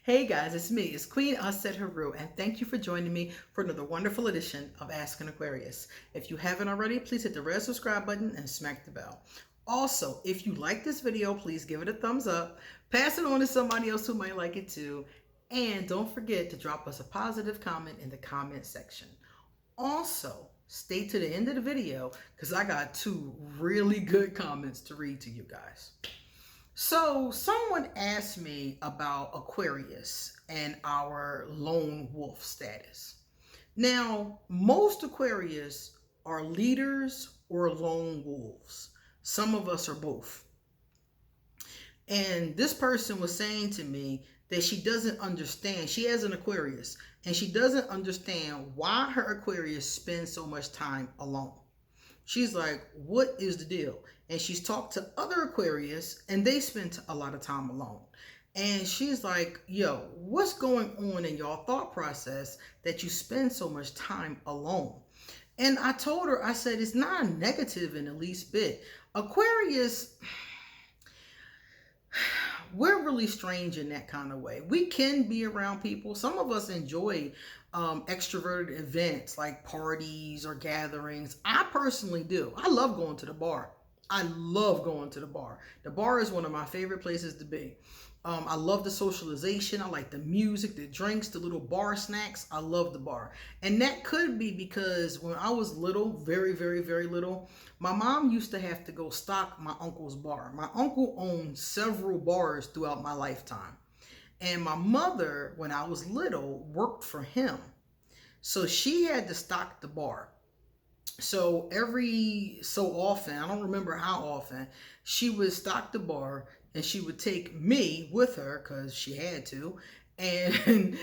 Hey guys, it's me, it's Queen Auset-Heru, and thank you for joining me for another wonderful edition of Ask an Aquarius. If you haven't already, please hit the red subscribe button and smack the bell. Also, if you like this video, please give it a thumbs up, pass it on to somebody else who might like it too, and don't forget to drop us a positive comment in the comment section. Also, stay to the end of the video because I got two really good comments to read to you guys. So someone asked me about Aquarius and our lone wolf status. Now, most Aquarius are leaders or lone wolves. Some of us are both. And this person was saying to me that she doesn't understand. She has an Aquarius and she doesn't understand why her Aquarius spends so much time alone. She's like, what is the deal? And she's talked to other Aquarius and they spend a lot of time alone. And she's like, yo, what's going on in y'all thought process that you spend so much time alone? And I told her, I said, it's not negative in the least bit. Aquarius, we're really strange in that kind of way. We can be around people. Some of us enjoy extroverted events like parties or gatherings. I personally do. I love going to the bar. I love going to the bar. The bar is one of my favorite places to be. I love the socialization. I like the music, the drinks, the little bar snacks. I love the bar. And that could be because when I was little, very, very, very little, my mom used to have to go stock my uncle's bar. My uncle owned several bars throughout my lifetime. And my mother, when I was little, worked for him. So she had to stock the bar. So every so often, I don't remember how often, she would stock the bar and she would take me with her because she had to. And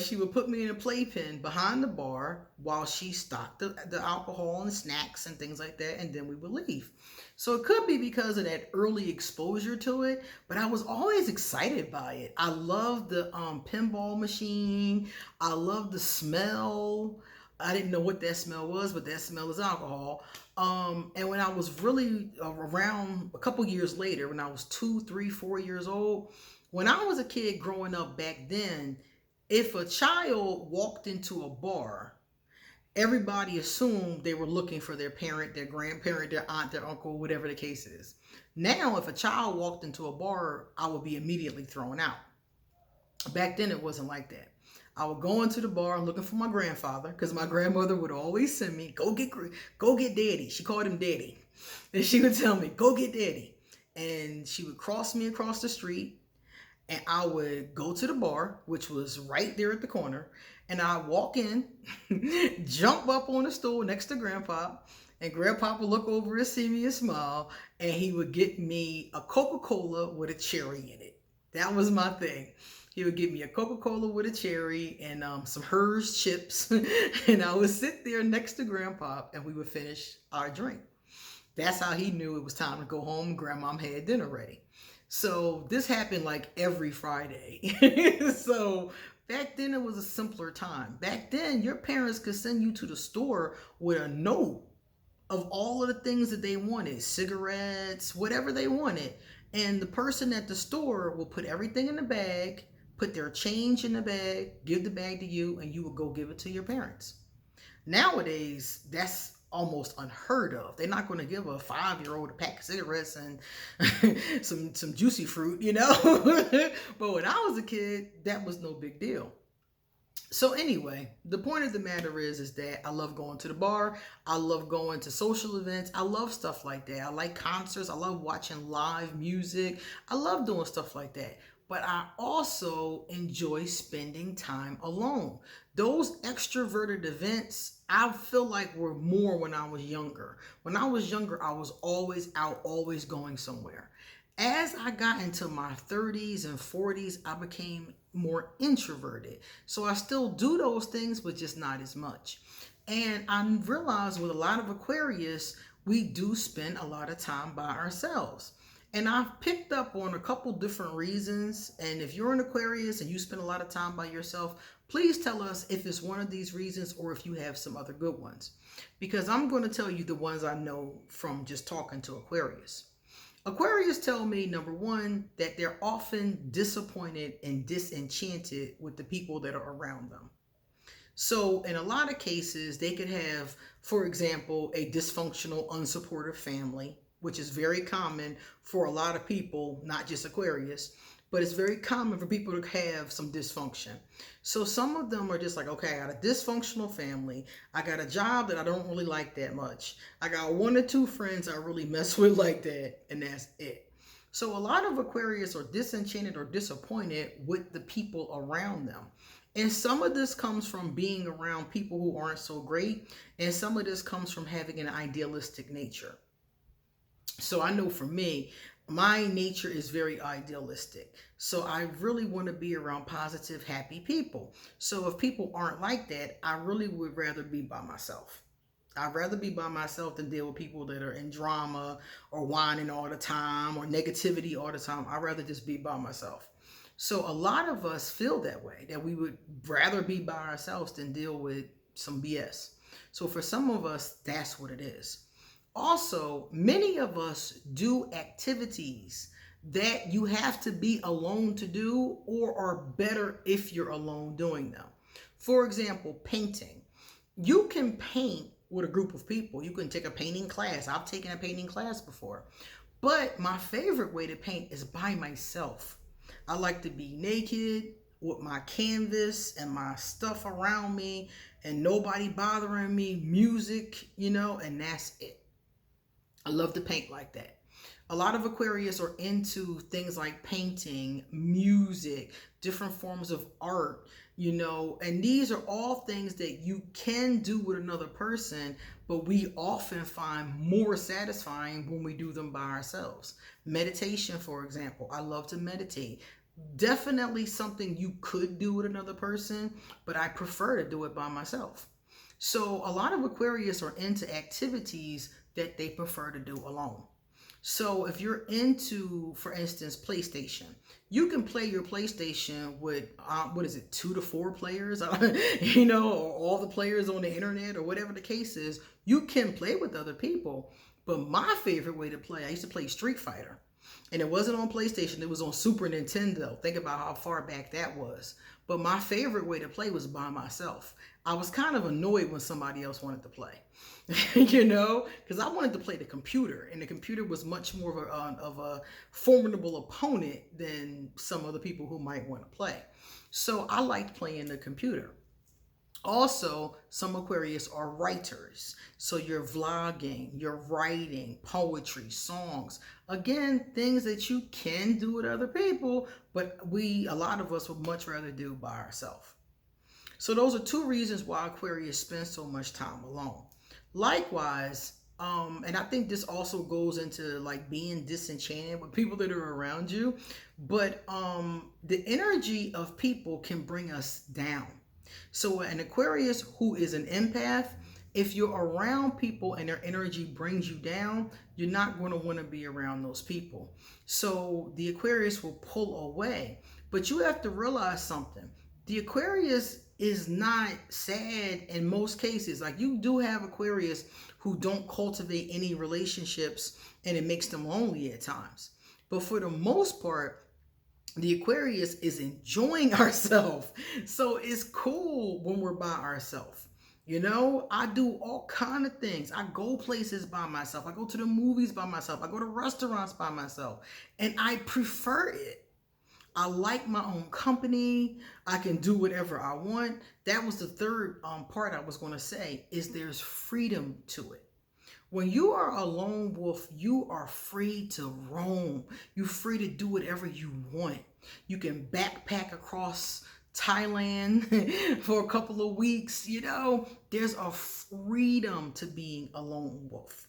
she would put me in a playpen behind the bar while she stocked the alcohol and snacks and things like that. And then we would leave. So it could be because of that early exposure to it, but I was always excited by it. I love the pinball machine. I love the smell. I didn't know what that smell was, but that smell is alcohol. And when I was really around a couple years later, when I was 2, 3, 4 years old, when I was a kid growing up back then, if a child walked into a bar, everybody assumed they were looking for their parent, their grandparent, their aunt, their uncle, whatever the case is. Now, if a child walked into a bar, I would be immediately thrown out. Back then, it wasn't like that. I would go into the bar looking for my grandfather because my grandmother would always send me, go get daddy. She called him daddy. And she would tell me, go get daddy. And she would cross me across the street and I would go to the bar, which was right there at the corner. And I'd walk in, jump up on the stool next to Grandpa, and Grandpa would look over and see me and smile, and he would get me a Coca-Cola with a cherry in it. That was my thing. He would give me a Coca-Cola with a cherry and some Hershey's chips. And I would sit there next to Grandpa and we would finish our drink. That's how he knew it was time to go home. Grandmom had dinner ready. So this happened like every Friday. So back then it was a simpler time. Back then your parents could send you to the store with a note of all of the things that they wanted, cigarettes, whatever they wanted. And the person at the store will put everything in the bag, put their change in the bag, give the bag to you, and you will go give it to your parents. Nowadays, that's almost unheard of. They're not going to give a 5-year-old a pack of cigarettes and some juicy fruit, you know? But when I was a kid, that was no big deal. So anyway, the point of the matter is that I love going to the bar. I love going to social events. I love stuff like that. I like concerts. I love watching live music. I love doing stuff like that. But I also enjoy spending time alone. Those extroverted events, I feel like were more when I was younger. When I was younger, I was always out, always going somewhere. As I got into my 30s and 40s, I became more introverted. So I still do those things, but just not as much. And I realized with a lot of Aquarius, we do spend a lot of time by ourselves. And I've picked up on a couple different reasons. And if you're an Aquarius and you spend a lot of time by yourself, please tell us if it's one of these reasons or if you have some other good ones. Because I'm going to tell you the ones I know from just talking to Aquarius. Aquarius tell me, number one, that they're often disappointed and disenchanted with the people that are around them. So, in a lot of cases, they could have, for example, a dysfunctional, unsupportive family, which is very common for a lot of people, not just Aquarius, but it's very common for people to have some dysfunction. So, some of them are just like, okay, I got a dysfunctional family. I got a job that I don't really like that much. I got one or two friends I really mess with like that, and that's it. So, a lot of Aquarius are disenchanted or disappointed with the people around them. And some of this comes from being around people who aren't so great, and some of this comes from having an idealistic nature. So I know for me, my nature is very idealistic. So I really want to be around positive, happy people. So if people aren't like that, I really would rather be by myself. I'd rather be by myself than deal with people that are in drama or whining all the time or negativity all the time. I'd rather just be by myself. So a lot of us feel that way, that we would rather be by ourselves than deal with some BS. So for some of us, that's what it is. Also, many of us do activities that you have to be alone to do or are better if you're alone doing them. For example, painting. You can paint with a group of people. You can take a painting class. I've taken a painting class before. But my favorite way to paint is by myself. I like to be naked with my canvas and my stuff around me and nobody bothering me, music, and that's it. I love to paint like that. A lot of Aquarius are into things like painting, music, different forms of art, and these are all things that you can do with another person, but we often find more satisfying when we do them by ourselves. Meditation, for example, I love to meditate. Definitely something you could do with another person, but I prefer to do it by myself. So a lot of Aquarius are into activities that they prefer to do alone. So if you're into, for instance, PlayStation, you can play your PlayStation with, what is it, 2 to 4 players, or all the players on the internet or whatever the case is. You can play with other people. But my favorite way to play, I used to play Street Fighter. And it wasn't on PlayStation, it was on Super Nintendo. Think about how far back that was. But my favorite way to play was by myself. I was kind of annoyed when somebody else wanted to play, because I wanted to play the computer, and the computer was much more of a formidable opponent than some other people who might want to play. So I liked playing the computer. Also, some Aquarius are writers. So you're vlogging, you're writing, poetry, songs. Again, things that you can do with other people, but a lot of us would much rather do by ourselves. So those are 2 reasons why Aquarius spends so much time alone. Likewise, and I think this also goes into like being disenchanted with people that are around you, but the energy of people can bring us down. So an Aquarius who is an empath, if you're around people and their energy brings you down, you're not going to want to be around those people. So the Aquarius will pull away. But you have to realize something. The Aquarius is not sad in most cases. Like, you do have Aquarius who don't cultivate any relationships and it makes them lonely at times. But for the most part, the Aquarius is enjoying ourselves. So it's cool when we're by ourselves. I do all kind of things. I go places by myself. I go to the movies by myself. I go to restaurants by myself. And I prefer it. I like my own company. I can do whatever I want. That was the third part I was going to say, is there's freedom to it. When you are a lone wolf, you are free to roam. You're free to do whatever you want. You can backpack across Thailand for a couple of weeks. There's a freedom to being a lone wolf.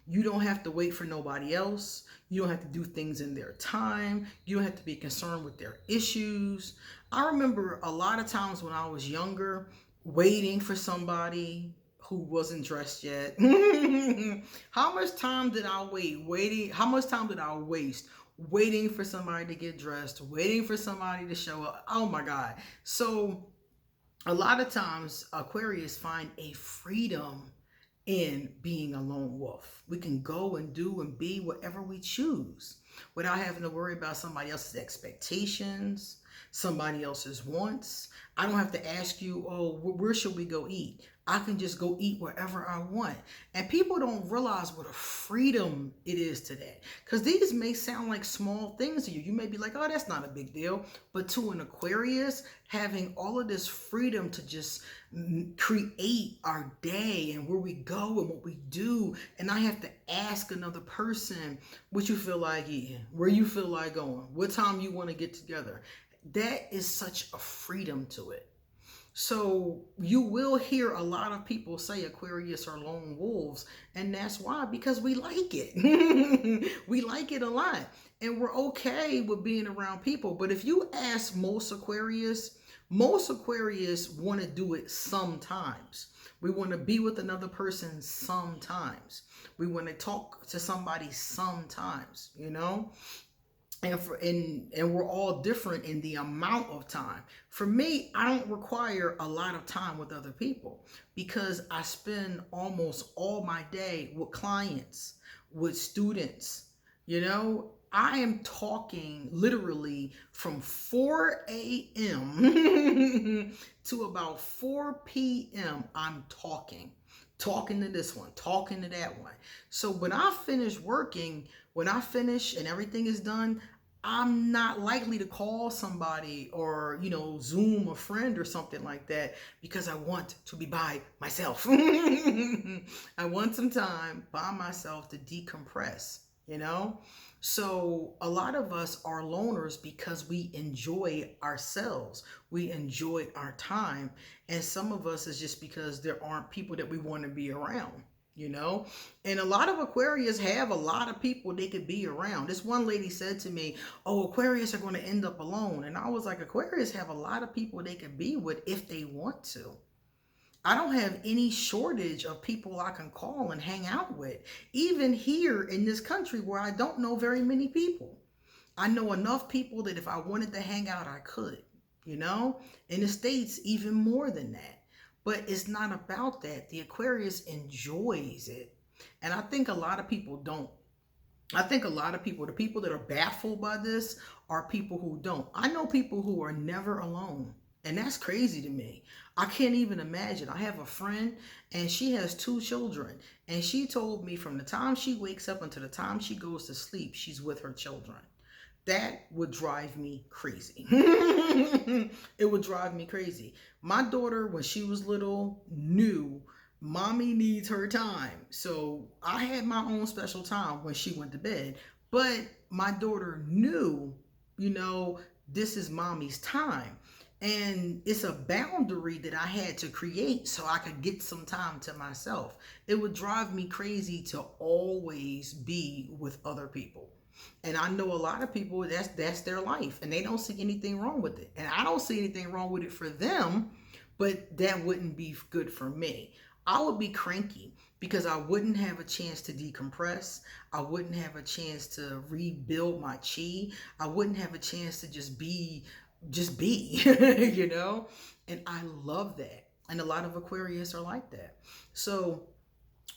You don't have to wait for nobody else. You don't have to do things in their time. You don't have to be concerned with their issues. I remember a lot of times when I was younger, waiting for somebody who wasn't dressed yet. How much time did I wait? How much time did I waste waiting for somebody to get dressed, waiting for somebody to show up? Oh my God. So a lot of times Aquarius find a freedom in being a lone wolf. We can go and do and be whatever we choose without having to worry about somebody else's expectations, somebody else's wants. I don't have to ask you, oh, where should we go eat? I can just go eat wherever I want. And people don't realize what a freedom it is to that. Because these may sound like small things to you. You may be like, oh, that's not a big deal. But to an Aquarius, having all of this freedom to just create our day and where we go and what we do, and I have to ask another person what you feel like eating, where you feel like going, what time you want to get together. That is such a freedom to it. So you will hear a lot of people say Aquarius are lone wolves, and that's why, because we like it. We like it a lot, and we're okay with being around people. But if you ask most Aquarius want to do it sometimes. We want to be with another person sometimes. We want to talk to somebody sometimes, you know? And we're all different in the amount of time. For me, I don't require a lot of time with other people because I spend almost all my day with clients, with students. You know, I am talking literally from 4 a.m. to about 4 p.m. I'm talking to this one, talking to that one. So when I finish working, when I finish and everything is done, I'm not likely to call somebody or, Zoom a friend or something like that because I want to be by myself. I want some time by myself to decompress, So a lot of us are loners because we enjoy ourselves. We enjoy our time. And some of us is just because there aren't people that we want to be around. And a lot of Aquarius have a lot of people they could be around. This one lady said to me, oh, Aquarius are going to end up alone. And I was like, Aquarius have a lot of people they could be with if they want to. I don't have any shortage of people I can call and hang out with, even here in this country where I don't know very many people. I know enough people that if I wanted to hang out, I could, In the States, even more than that. But it's not about that. The Aquarius enjoys it. And I think a lot of people don't. I think a lot of people, the people that are baffled by this are people who don't. I know people who are never alone. And that's crazy to me. I can't even imagine. I have a friend and she has 2 children. And she told me from the time she wakes up until the time she goes to sleep, she's with her children. That would drive me crazy. It would drive me crazy. My daughter, when she was little, knew mommy needs her time. So I had my own special time when she went to bed. But my daughter knew, this is mommy's time. And it's a boundary that I had to create so I could get some time to myself. It would drive me crazy to always be with other people. And I know a lot of people, that's their life, and they don't see anything wrong with it. And I don't see anything wrong with it for them, but that wouldn't be good for me. I would be cranky because I wouldn't have a chance to decompress. I wouldn't have a chance to rebuild my chi. I wouldn't have a chance to just be, And I love that. And a lot of Aquarius are like that. So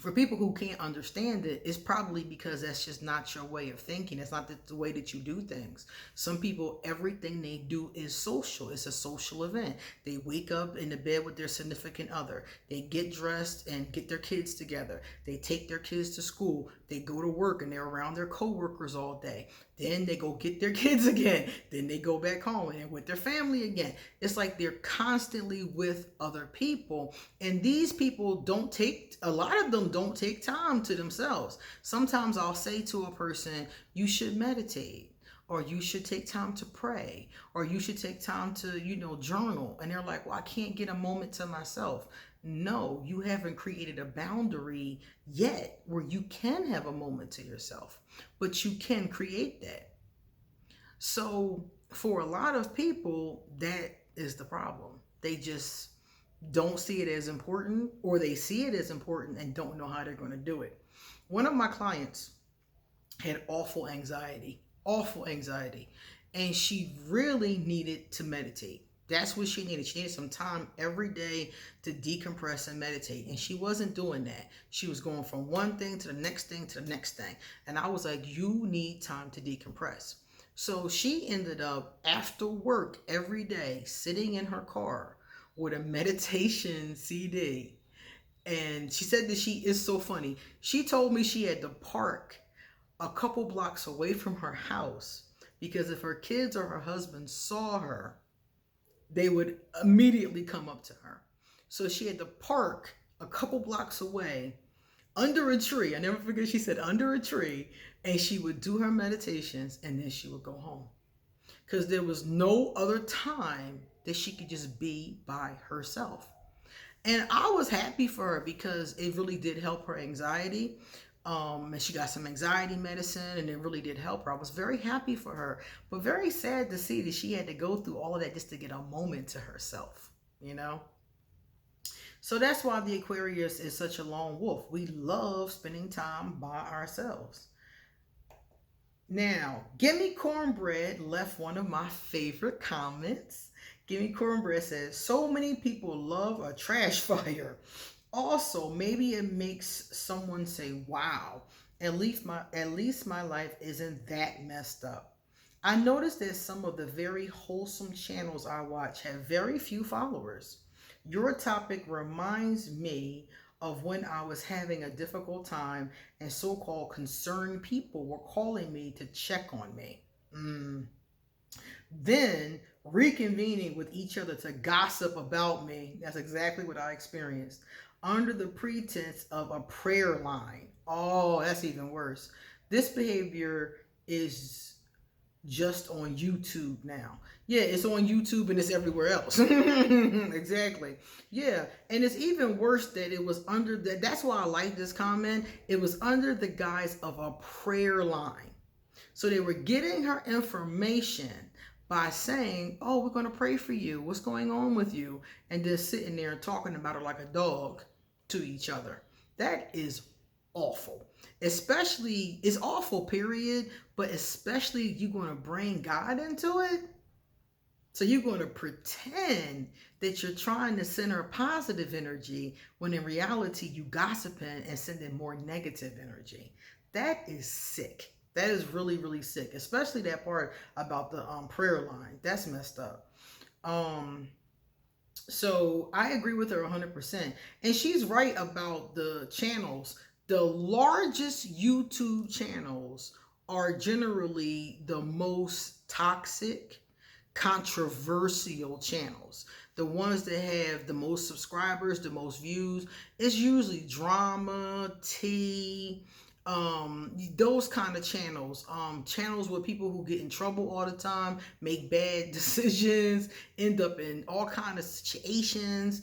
for people who can't understand it, it's probably because that's just not your way of thinking. It's not the way that you do things. Some people, everything they do is social. It's a social event. They wake up in the bed with their significant other. They get dressed and get their kids together. They take their kids to school. They go to work and they're around their coworkers all day. Then they go get their kids again. Then they go back home and with their family again. It's like they're constantly with other people. And these people a lot of them don't take time to themselves. Sometimes I'll say to a person, you should meditate, or you should take time to pray, or you should take time to, journal. And they're like, well, I can't get a moment to myself. No, you haven't created a boundary yet where you can have a moment to yourself, but you can create that. So for a lot of people, that is the problem. They just don't see it as important, or they see it as important and don't know how they're going to do it. One of my clients had awful anxiety, and she really needed to meditate. That's what she needed. She needed some time every day to decompress and meditate. And she wasn't doing that. She was going from one thing to the next thing to the next thing. And I was like, you need time to decompress. So she ended up after work every day sitting in her car with a meditation CD. And she said that she is so funny. She told me she had to park a couple blocks away from her house because if her kids or her husband saw her, they would immediately come up to her. So she had to park a couple blocks away under a tree. I never forget, she said under a tree, and she would do her meditations and then she would go home. Because there was no other time that she could just be by herself. And I was happy for her because it really did help her anxiety. And she got some anxiety medicine and it really did help her. I was very happy for her, but very sad to see that she had to go through all of that just to get a moment to herself, you know? So that's why the Aquarius is such a lone wolf. We love spending time by ourselves. Now, Gimme Cornbread left one of my favorite comments. Gimme Cornbread says, so many people love a trash fire. Also, maybe it makes someone say, wow, at least my life isn't that messed up. I noticed that some of the very wholesome channels I watch have very few followers. Your topic reminds me of when I was having a difficult time and so-called concerned people were calling me to check on me. Then reconvening with each other to gossip about me. That's exactly what I experienced. Under the pretense of a prayer line. Oh, that's even worse. This behavior is just on YouTube now. Yeah, it's on YouTube and it's everywhere else. Exactly. Yeah, and it's even worse that it was under that. That's why I like this comment. It was under the guise of a prayer line. So they were getting her information by saying, oh, we're going to pray for you. What's going on with you? And just sitting there and talking about her like a dog to each other. That is awful. Especially, it's awful, period. But especially you're going to bring God into it. So you're going to pretend that you're trying to send her positive energy when in reality you gossiping and sending more negative energy. That is sick. That is really, really sick. Especially that part about the prayer line. That's messed up. So I agree with her 100%. And she's right about the channels. The largest YouTube channels are generally the most toxic, controversial channels. The ones that have the most subscribers, the most views. It's usually drama, tea, those kind of channels. Channels where people who get in trouble all the time, make bad decisions, end up in all kind of situations.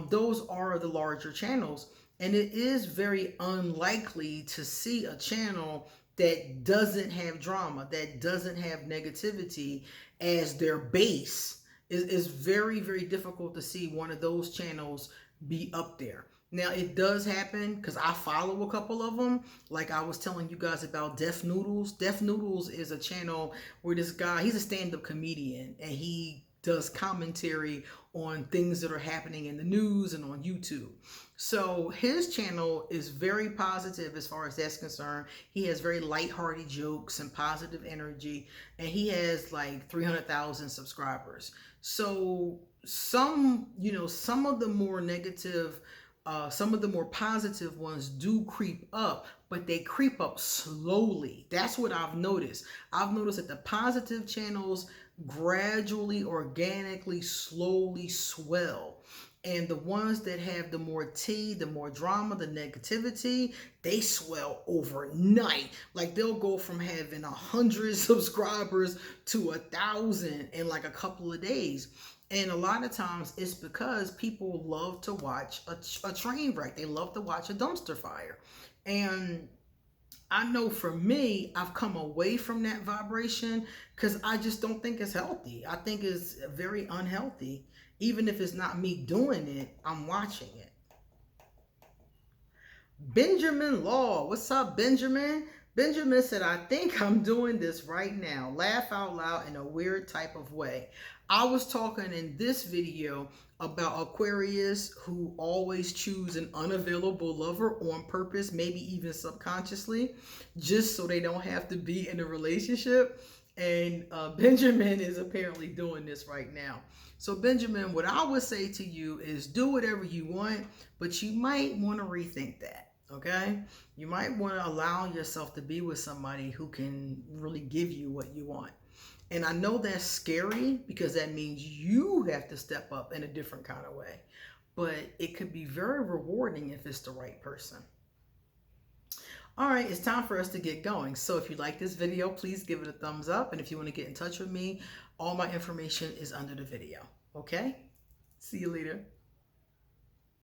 Those are the larger channels. And it is very unlikely to see a channel that doesn't have drama, that doesn't have negativity as their base. It's very, very difficult to see one of those channels be up there. Now, it does happen because I follow a couple of them. Like I was telling you guys about Deaf Noodles. Deaf Noodles is a channel where this guy, he's a stand-up comedian, and he does commentary on things that are happening in the news and on YouTube. So his channel is very positive as far as that's concerned. He has very lighthearted jokes and positive energy, and he has like 300,000 subscribers. So some of the more negative, some of the more positive ones do creep up, but they creep up slowly. That's what I've noticed. I've noticed that the positive channels gradually, organically, slowly swell. And the ones that have the more tea, the more drama, the negativity, they swell overnight. Like they'll go from having 100 subscribers to 1,000 in like a couple of days. And a lot of times it's because people love to watch a train wreck. They love to watch a dumpster fire. And I know for me, I've come away from that vibration because I just don't think it's healthy. I think it's very unhealthy. Even if it's not me doing it, I'm watching it. Benjamin Law. What's up, Benjamin? Benjamin said, I think I'm doing this right now. Laugh out loud in a weird type of way. I was talking in this video about Aquarius who always choose an unavailable lover on purpose, maybe even subconsciously, just so they don't have to be in a relationship. And Benjamin is apparently doing this right now. So Benjamin, what I would say to you is do whatever you want, but you might want to rethink that. Okay, you might want to allow yourself to be with somebody who can really give you what you want. And I know that's scary because that means you have to step up in a different kind of way. But it could be very rewarding if it's the right person. All right, it's time for us to get going. So if you like this video, please give it a thumbs up. And if you want to get in touch with me, all my information is under the video. Okay? See you later.